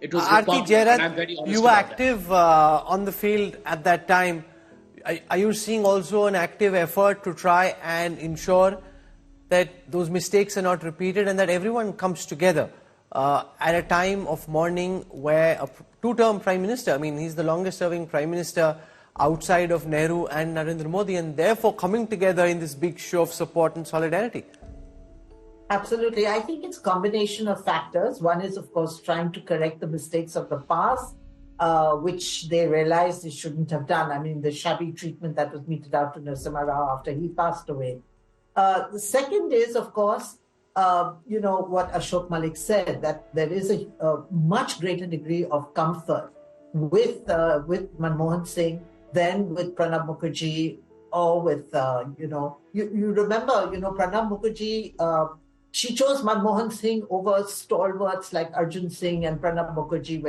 It was Aarti repugnant, and I'm Jairat, very honest you were about active on the field at that time. Are you seeing also an active effort to try and ensure that those mistakes are not repeated and that everyone comes together at a time of mourning where a two-term Prime Minister, I mean, he's the longest-serving Prime Minister outside of Nehru and Narendra Modi, and therefore coming together in this big show of support and solidarity? Absolutely. I think it's a combination of factors. One is, of course, trying to correct the mistakes of the past, which they realized they shouldn't have done. I mean, the shabby treatment that was meted out to Narasimha Rao after he passed away. The second is, of course, what Ashok Malik said, that there is a much greater degree of comfort with Manmohan Singh than with Pranab Mukherjee or with, you remember, Pranab Mukherjee, she chose Manmohan Singh over stalwarts like Arjun Singh and Pranab Mukherjee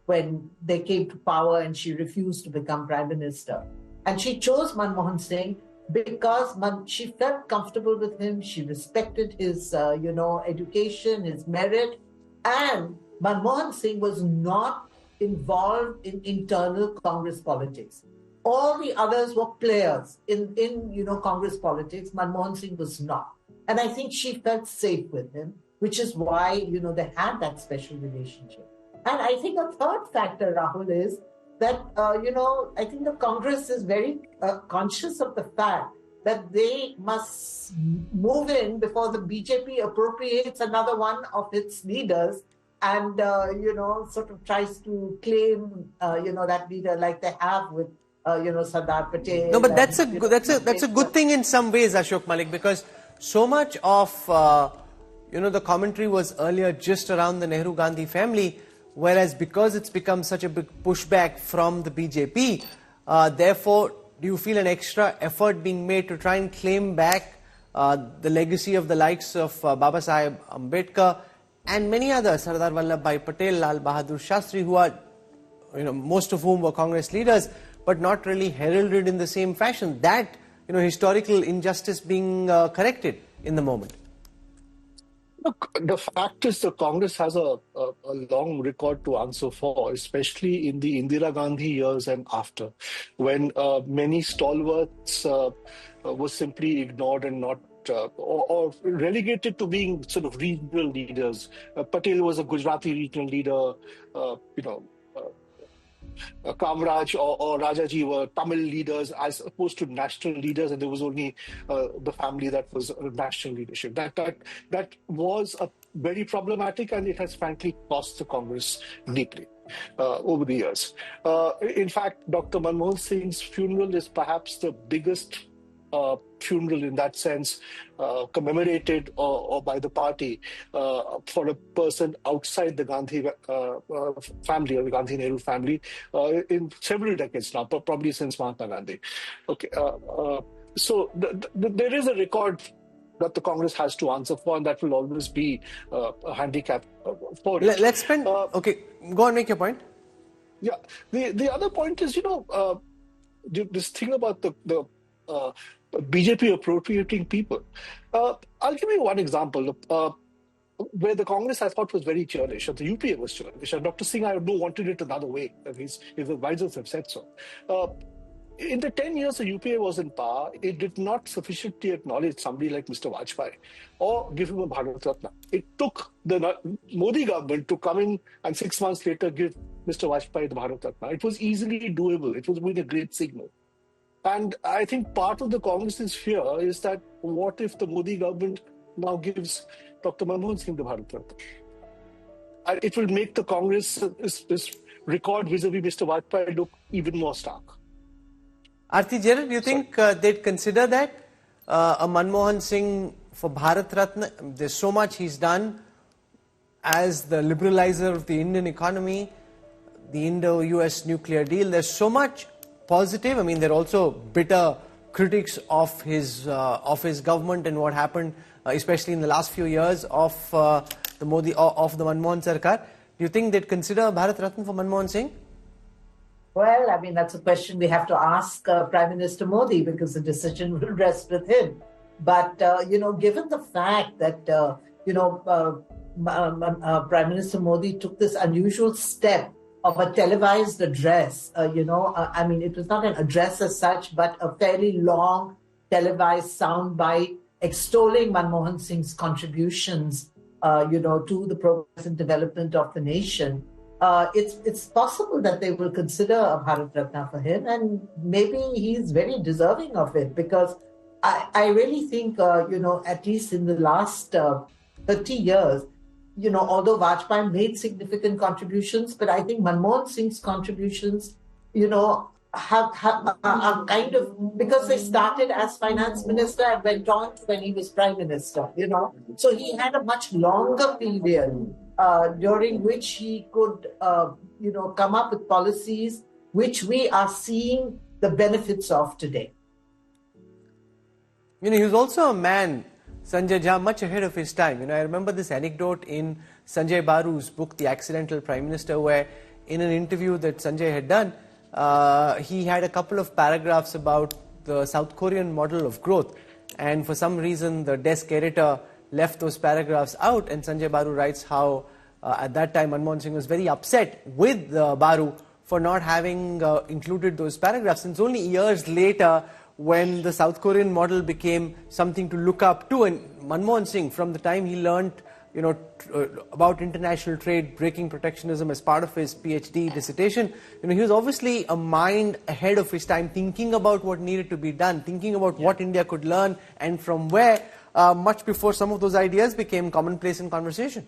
when they came to power and she refused to become Prime Minister. And she chose Manmohan Singh because she felt comfortable with him. She respected his, education, his merit. And Manmohan Singh was not involved in internal Congress politics. All the others were players in Congress politics. Manmohan Singh was not. And I think she felt safe with him, which is why, they had that special relationship. And I think a third factor, Rahul, is that, I think the Congress is very conscious of the fact that they must move in before the BJP appropriates another one of its leaders and, sort of tries to claim, that leader like they have with, Sardar Patel. No, but that's a good thing in some ways, Ashok Malik, because so much of, the commentary was earlier just around the Nehru-Gandhi family, whereas because it's become such a big pushback from the BJP, therefore, do you feel an extra effort being made to try and claim back the legacy of the likes of Baba Saheb Ambedkar and many others, Sardar Vallabhbhai Patel, Lal Bahadur Shastri, who are, most of whom were Congress leaders, but not really heralded in the same fashion? That, historical injustice being corrected in the moment. Look, the fact is the Congress has a long record to answer for, especially in the Indira Gandhi years and after, when many stalwarts were simply ignored and not or relegated to being sort of regional leaders. Patel was a Gujarati regional leader, Kamraj or Rajaji were Tamil leaders as opposed to national leaders, and there was only the family that was national leadership. That was very problematic, and it has frankly cost the Congress deeply over the years. In fact, Dr. Manmohan Singh's funeral is perhaps the biggest funeral in that sense, commemorated or by the party for a person outside the Gandhi family or the Gandhi Nehru family in several decades now, probably since Mahatma Gandhi. Okay, so there is a record that the Congress has to answer for, and that will always be a handicap for it. Let's spend. Okay, go on, make your point. Yeah, the other point is, this thing about the BJP appropriating people. I'll give you one example where the Congress, I thought, was very churlish, and the UPA was churlish, and Dr. Singh, I wanted it another way, and his advisors have said so. In the 10 years the UPA was in power, it did not sufficiently acknowledge somebody like Mr. Vajpayee or give him a Bharat Ratna. It took the Modi government to come in and 6 months later give Mr. Vajpayee the Bharat Ratna. It was easily doable. It was with a great signal. And I think part of the Congress's fear is that what if the Modi government now gives Dr. Manmohan Singh the Bharat Ratna? And it will make the Congress, this record vis-a-vis Mr. Vajpayee look even more stark. Aarti Jairat, do you think they'd consider that? A Manmohan Singh for Bharat Ratna? There's so much he's done as the liberalizer of the Indian economy, the Indo-US nuclear deal. There's so much positive. I mean, they're also bitter critics of his government and what happened, especially in the last few years of the Manmohan Sarkar. Do you think they'd consider Bharat Ratna for Manmohan Singh? Well, I mean, that's a question we have to ask Prime Minister Modi, because the decision will rest with him. But, given the fact that Prime Minister Modi took this unusual step of a televised address. I mean, it was not an address as such, but a fairly long televised soundbite extolling Manmohan Singh's contributions, to the progress and development of the nation. It's possible that they will consider a Bharat Ratna for him, and maybe he's very deserving of it, because I really think, at least in the last 30 years, although Vajpayee made significant contributions, but I think Manmohan Singh's contributions, are kind of, because they started as finance minister and went on when he was prime minister, So he had a much longer period during which he could, come up with policies which we are seeing the benefits of today. He was also a man, Sanjay Jha, much ahead of his time. I remember this anecdote in Sanjay Baru's book, The Accidental Prime Minister, where in an interview that Sanjay had done, he had a couple of paragraphs about the South Korean model of growth. And for some reason, the desk editor left those paragraphs out. And Sanjay Baru writes how at that time Manmohan Singh was very upset with Baru for not having included those paragraphs. And it's only years later when the South Korean model became something to look up to. And Manmohan Singh, from the time he learned about international trade, breaking protectionism as part of his PhD dissertation, he was obviously a mind ahead of his time, thinking about what needed to be done, thinking about what India could learn and from where, much before some of those ideas became commonplace in conversation.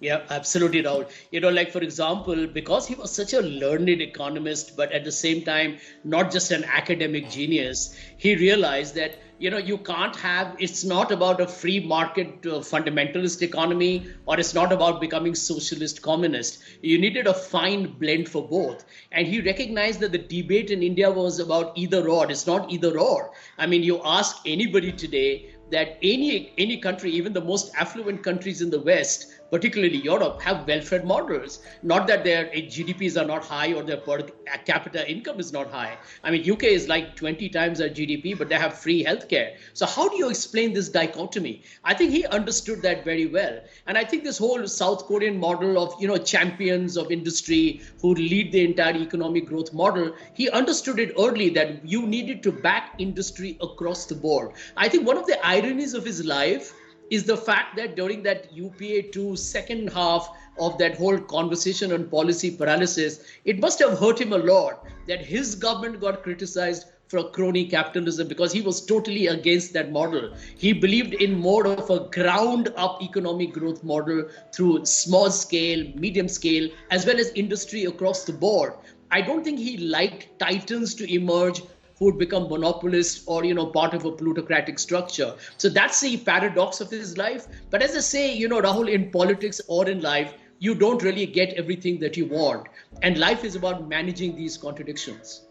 Yeah, absolutely, Rahul. Like for example, because he was such a learned economist, but at the same time, not just an academic genius, he realized that, you can't have, it's not about a free market fundamentalist economy, or it's not about becoming socialist communist. You needed a fine blend for both. And he recognized that the debate in India was about either or. It's not either or. I mean, you ask anybody today that any country, even the most affluent countries in the West, particularly Europe, have welfare models. Not that their GDPs are not high or their per capita income is not high. I mean, UK is like 20 times their GDP, but they have free healthcare. So how do you explain this dichotomy? I think he understood that very well. And I think this whole South Korean model of, champions of industry who lead the entire economic growth model, he understood it early that you needed to back industry across the board. I think one of the ironies of his life is the fact that during that UPA2 second half of that whole conversation on policy paralysis, it must have hurt him a lot that his government got criticized for crony capitalism, because he was totally against that model. He believed in more of a ground up economic growth model through small scale, medium scale, as well as industry across the board. I don't think he liked titans to emerge who would become monopolists or, part of a plutocratic structure. So that's the paradox of his life. But as I say, Rahul, in politics or in life, you don't really get everything that you want. And life is about managing these contradictions.